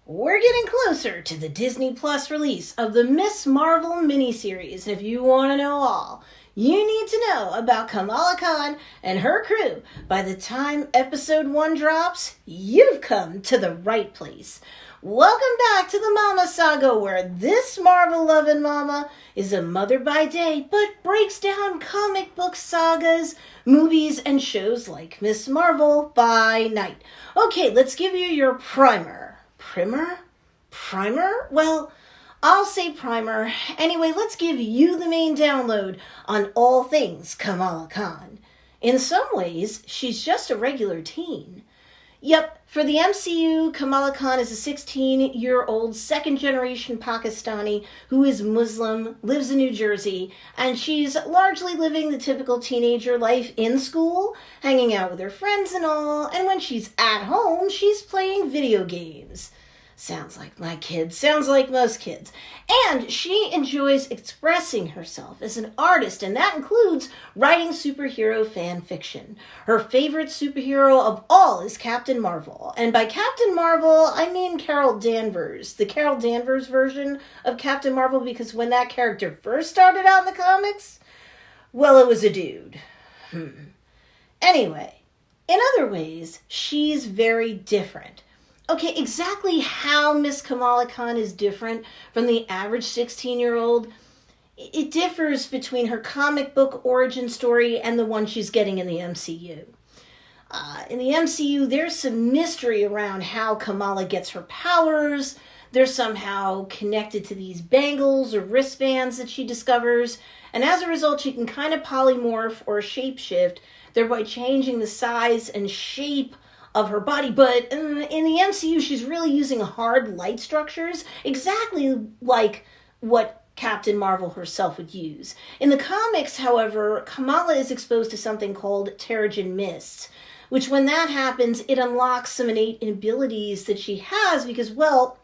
We're getting closer to the Disney Plus release of the Miss Marvel miniseries, and if you want to know all you need to know about Kamala Khan and her crew by the time episode 1 drops, you've come to the right place. Welcome back to the Mama Saga, where this Marvel-loving mama is a mother by day, but breaks down comic book sagas, movies, and shows like Miss Marvel by night. Okay, let's give you your primer. Primer? Well, I'll say primer. Anyway, let's give you the main download on all things Kamala Khan. In some ways, she's just a regular teen. Yep, for the MCU, Kamala Khan is a 16-year-old second-generation Pakistani who is Muslim, lives in New Jersey, and she's largely living the typical teenager life in school, hanging out with her friends and all, and when she's at home, she's playing video games. Sounds like my kids, sounds like most kids. And she enjoys expressing herself as an artist, and that includes writing superhero fan fiction. Her favorite superhero of all is Captain Marvel. And by Captain Marvel, I mean Carol Danvers. The Carol Danvers version of Captain Marvel, because when that character first started out in the comics, well, it was a dude. Anyway, in other ways, she's very different. Okay, exactly how Miss Kamala Khan is different from the average 16-year-old, it differs between her comic book origin story and the one she's getting in the MCU. In the MCU, there's some mystery around how Kamala gets her powers. They're somehow connected to these bangles or wristbands that she discovers, and as a result, she can kind of polymorph or shapeshift, thereby changing the size and shape of her body. But in the MCU, she's really using hard light structures, exactly like what Captain Marvel herself would use. In the comics, however, Kamala is exposed to something called Terrigen Mist, which when that happens, it unlocks some innate abilities that she has because, well,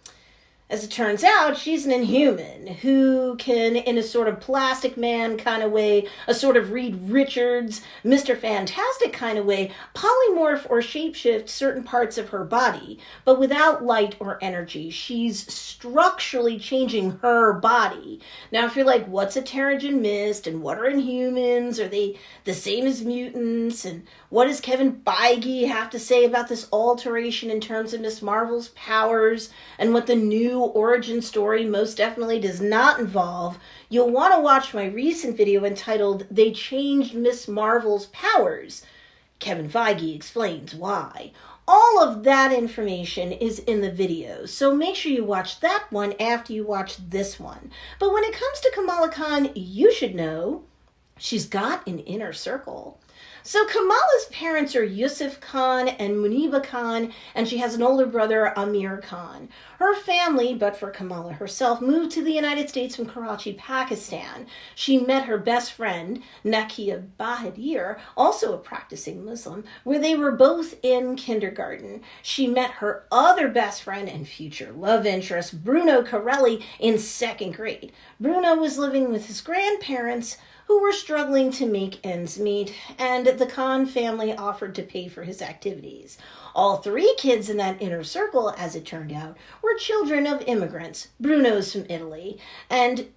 as it turns out, she's an Inhuman who can, in a sort of Plastic Man kind of way, a sort of Reed Richards, Mr. Fantastic kind of way, polymorph or shapeshift certain parts of her body, but without light or energy. She's structurally changing her body. Now, if you're like, what's a Terrigen Mist, and what are Inhumans? Are they the same as mutants? And what does Kevin Feige have to say about this alteration in terms of Miss Marvel's powers, and what the new origin story most definitely does not involve, you'll want to watch my recent video entitled They Changed Miss Marvel's Powers. Kevin Feige explains why. All of that information is in the video, so make sure you watch that one after you watch this one. But when it comes to Kamala Khan, you should know she's got an inner circle. So Kamala's parents are Yusuf Khan and Muniba Khan, and she has an older brother, Amir Khan. Her family, but for Kamala herself, moved to the United States from Karachi, Pakistan. She met her best friend, Nakia Bahadur, also a practicing Muslim, where they were both in kindergarten. She met her other best friend and future love interest, Bruno Corelli, in 2nd grade. Bruno was living with his grandparents, who were struggling to make ends meet, and the Khan family offered to pay for his activities. All 3 kids in that inner circle, as it turned out, were children of immigrants. Bruno's from Italy, and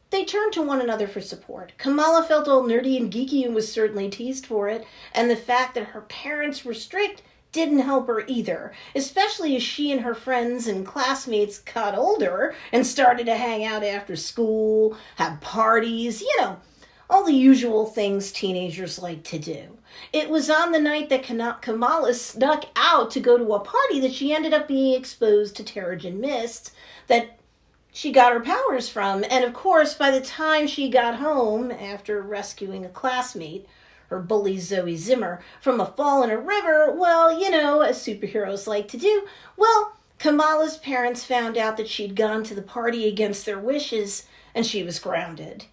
they turned to one another for support. Kamala felt all nerdy and geeky and was certainly teased for it, and the fact that her parents were strict didn't help her either, especially as she and her friends and classmates got older and started to hang out after school, have parties, all the usual things teenagers like to do. It was on the night that Kamala snuck out to go to a party that she ended up being exposed to Terrigen Mist that she got her powers from. And of course, by the time she got home, after rescuing a classmate, her bully Zoe Zimmer, from a fall in a river, well, as superheroes like to do, Kamala's parents found out that she'd gone to the party against their wishes, and she was grounded.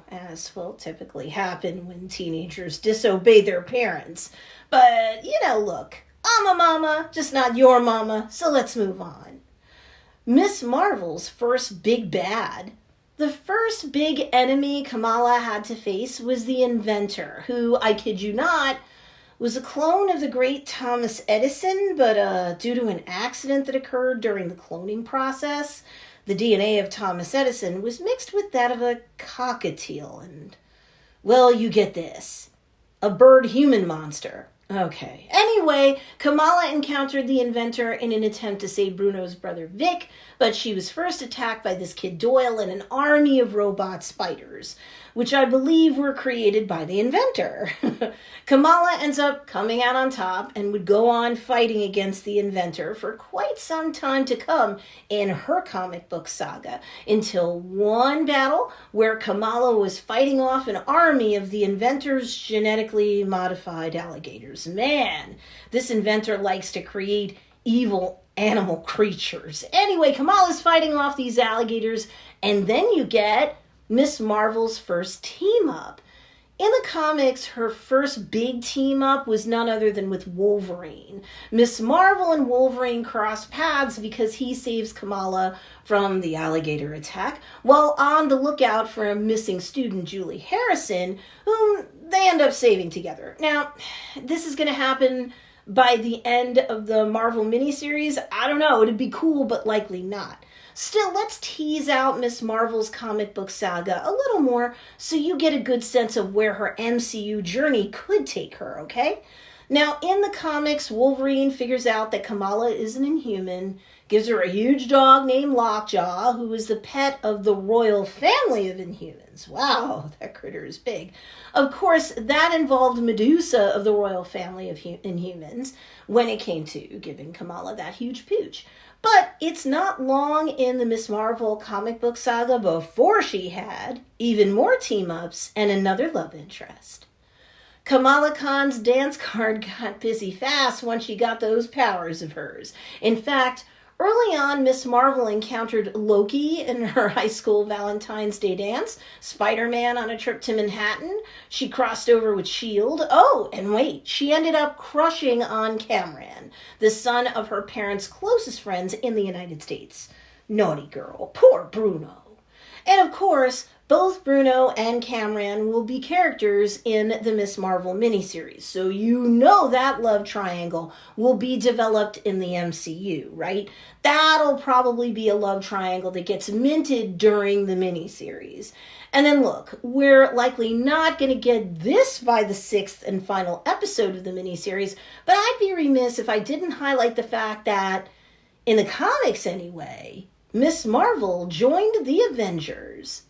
As will typically happen when teenagers disobey their parents. But, look, I'm a mama, just not your mama, so let's move on. Miss Marvel's first big bad. The first big enemy Kamala had to face was the Inventor, who, I kid you not, was a clone of the great Thomas Edison, but due to an accident that occurred during the cloning process, the DNA of Thomas Edison was mixed with that of a cockatiel, and, well, you get this. A bird-human monster. Okay. Anyway, Kamala encountered the inventor in an attempt to save Bruno's brother Vic, but she was first attacked by this kid Doyle and an army of robot spiders, which I believe were created by the inventor. Kamala ends up coming out on top and would go on fighting against the inventor for quite some time to come in her comic book saga, until one battle where Kamala was fighting off an army of the inventor's genetically modified alligators. Man, this inventor likes to create evil animal creatures. Anyway, Kamala's fighting off these alligators, and then you get Miss Marvel's first team-up. In the comics, her first big team-up was none other than with Wolverine. Miss Marvel and Wolverine cross paths because he saves Kamala from the alligator attack, while on the lookout for a missing student, Julie Harrison, whom they end up saving together. Now, this is going to happen by the end of the Marvel miniseries. I don't know, it'd be cool, but likely not. Still, let's tease out Miss Marvel's comic book saga a little more so you get a good sense of where her MCU journey could take her, okay? Now, in the comics, Wolverine figures out that Kamala is an Inhuman, gives her a huge dog named Lockjaw, who is the pet of the royal family of Inhumans. Wow, that critter is big. Of course, that involved Medusa of the royal family of Inhumans when it came to giving Kamala that huge pooch. But it's not long in the Miss Marvel comic book saga before she had even more team-ups and another love interest. Kamala Khan's dance card got busy fast once she got those powers of hers. In fact, early on, Miss Marvel encountered Loki in her high school Valentine's Day dance, Spider-Man on a trip to Manhattan. She crossed over with S.H.I.E.L.D. Oh, and wait, she ended up crushing on Cameron, the son of her parents' closest friends in the United States. Naughty girl, poor Bruno. And of course, both Bruno and Cameron will be characters in the Miss Marvel miniseries, so you know that love triangle will be developed in the MCU, right? That'll probably be a love triangle that gets minted during the miniseries. And then look, we're likely not going to get this by the 6th and final episode of the miniseries, but I'd be remiss if I didn't highlight the fact that, in the comics anyway, Miss Marvel joined the Avengers.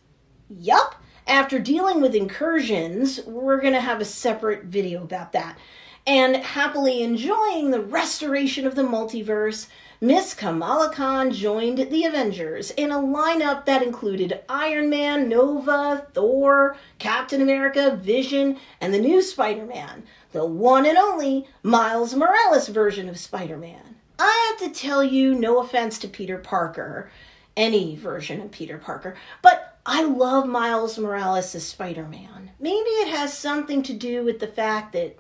Yup, after dealing with incursions, we're going to have a separate video about that. And happily enjoying the restoration of the multiverse, Miss Kamala Khan joined the Avengers in a lineup that included Iron Man, Nova, Thor, Captain America, Vision, and the new Spider-Man, the one and only Miles Morales version of Spider-Man. I have to tell you, no offense to Peter Parker, any version of Peter Parker, but I love Miles Morales as Spider-Man. Maybe it has something to do with the fact that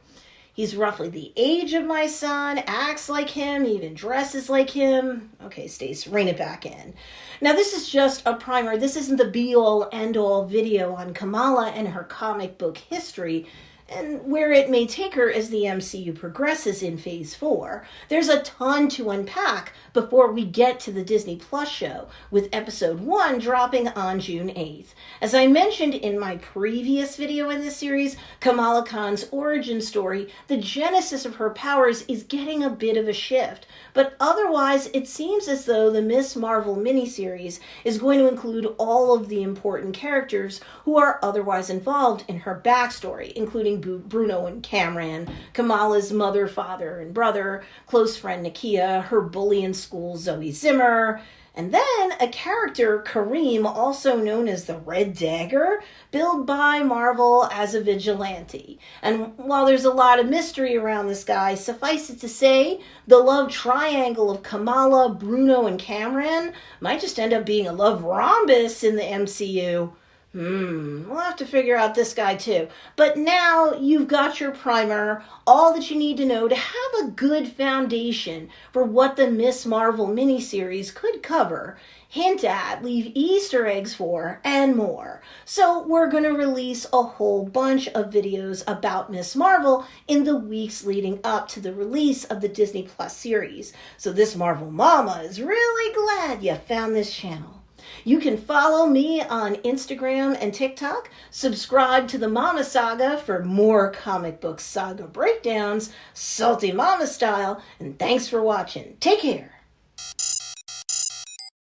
he's roughly the age of my son, acts like him, even dresses like him. Okay, Stace, rein it back in. Now, this is just a primer. This isn't the be-all, end-all video on Kamala and her comic book history, and where it may take her as the MCU progresses in Phase 4. There's a ton to unpack before we get to the Disney Plus show, with Episode 1 dropping on June 8th. As I mentioned in my previous video in this series, Kamala Khan's origin story, the genesis of her powers is getting a bit of a shift, but otherwise it seems as though the Miss Marvel miniseries is going to include all of the important characters who are otherwise involved in her backstory, including Bruno and Cameron, Kamala's mother, father, and brother, close friend Nakia, her bully in school Zoe Zimmer, and then a character, Kareem, also known as the Red Dagger, billed by Marvel as a vigilante. And while there's a lot of mystery around this guy, suffice it to say, the love triangle of Kamala, Bruno, and Cameron might just end up being a love rhombus in the MCU. We'll have to figure out this guy too. But now you've got your primer, all that you need to know to have a good foundation for what the Miss Marvel miniseries could cover, hint at, leave Easter eggs for, and more. So we're going to release a whole bunch of videos about Miss Marvel in the weeks leading up to the release of the Disney Plus series. So this Marvel Mama is really glad you found this channel. You can follow me on Instagram and TikTok. Subscribe to the Mama Saga for more comic book saga breakdowns, salty mama style. And thanks for watching. Take care.